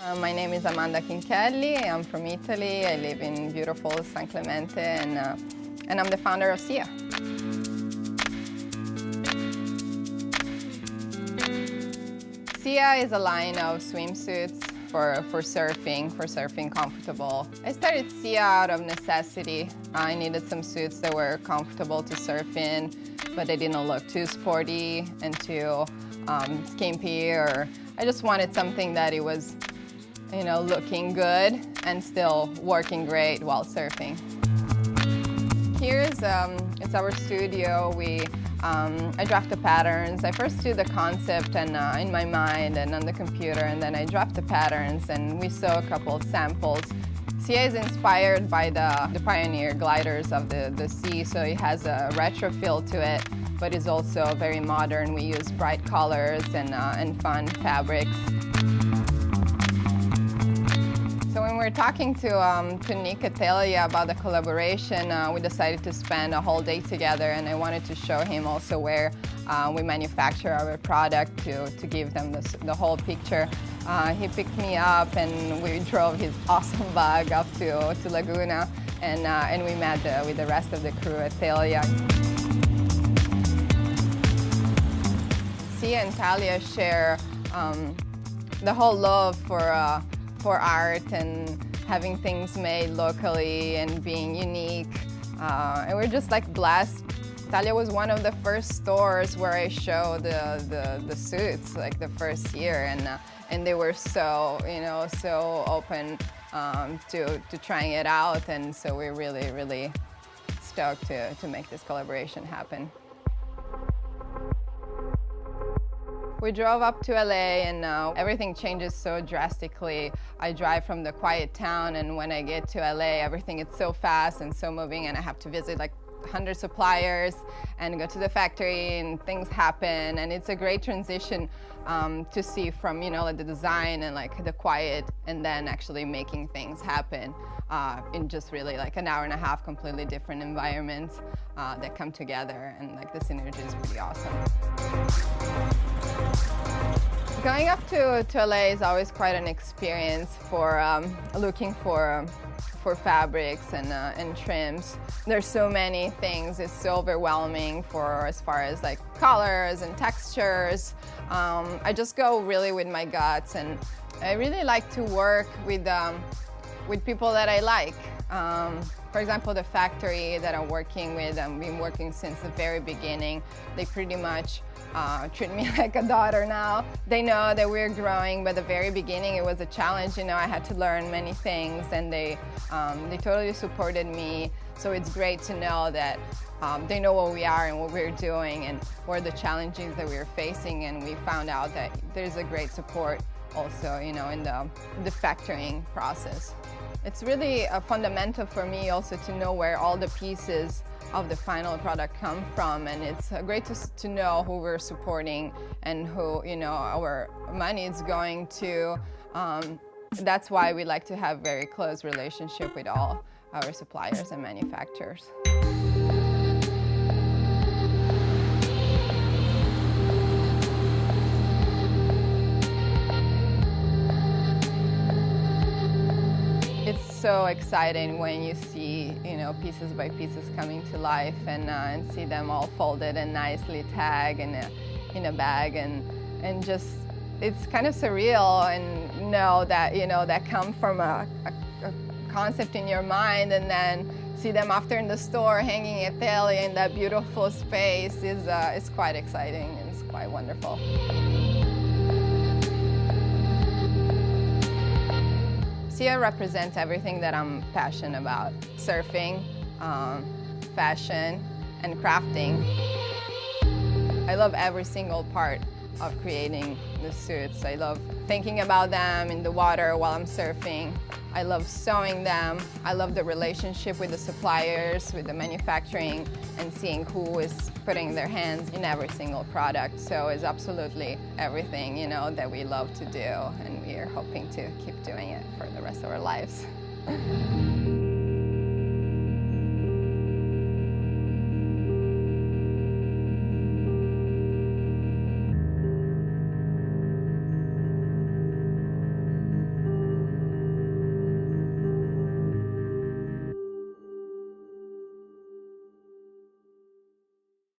My name is Amanda Kinchelli. I'm from Italy. I live in beautiful San Clemente, and I'm the founder of Seea. Seea is a line of swimsuits for surfing comfortable. I started Seea out of necessity. I needed some suits that were comfortable to surf in, but they didn't look too sporty and too skimpy, or I just wanted something that it was, looking good and still working great while surfing. Here's it's our studio. I draft the patterns. I first do the concept and in my mind and on the computer, and then I draft the patterns and we sew a couple of samples. Seea is inspired by the pioneer gliders of the sea, so it has a retro feel to it, but it's also very modern. We use bright colors and fun fabrics. So when we were talking to Nick and Thalia about the collaboration, we decided to spend a whole day together, and I wanted to show him also where we manufacture our product to give them the whole picture. He picked me up and we drove his awesome bug up to Laguna, and we met with the rest of the crew at Thalia. Seea and Thalia share the whole love for art and having things made locally and being unique. And we're just like blessed. Thalia was one of the first stores where I showed the suits, like the first year, and they were so open to trying it out, and so we're really stoked to make this collaboration happen. We drove up to LA, and everything changes so drastically. I drive from the quiet town, and when I get to LA, everything is so fast and so moving, and I have to visit like 100 suppliers and go to the factory, and things happen, and it's a great transition to see from like the design and like the quiet, and then actually making things happen in just really like an hour and a half, completely different environments that come together, and like the synergy is pretty awesome. Going up to LA is always quite an experience for looking for fabrics and trims. There's so many things. It's so overwhelming as far as like colors and textures. I just go really with my guts, and I really like to work with people that I like. For example, the factory that I'm working with, I've been working since the very beginning. They pretty much treat me like a daughter now. They know that we're growing, but at the very beginning it was a challenge. I had to learn many things, and they totally supported me. So it's great to know that they know what we are and what we're doing and what are the challenges that we're facing, and we found out that there's a great support also, in the factoring process. It's really fundamental for me also to know where all the pieces of the final product come from, and it's great to know who we're supporting and who our money is going to. That's why we like to have very close relationship with all our suppliers and manufacturers. It's so exciting when you see, pieces by pieces coming to life, and see them all folded and nicely tagged in a bag, and just it's kind of surreal, and know that that come from a concept in your mind, and then see them after in the store hanging at Thalia in that beautiful space is quite exciting, and it's quite wonderful. Seea represents everything that I'm passionate about: surfing, fashion, and crafting. I love every single part of creating the suits. I love thinking about them in the water while I'm surfing. I love sewing them. I love the relationship with the suppliers, with the manufacturing, and seeing who is putting their hands in every single product. So it's absolutely everything, that we love to do, and we are hoping to keep doing it for the rest of our lives.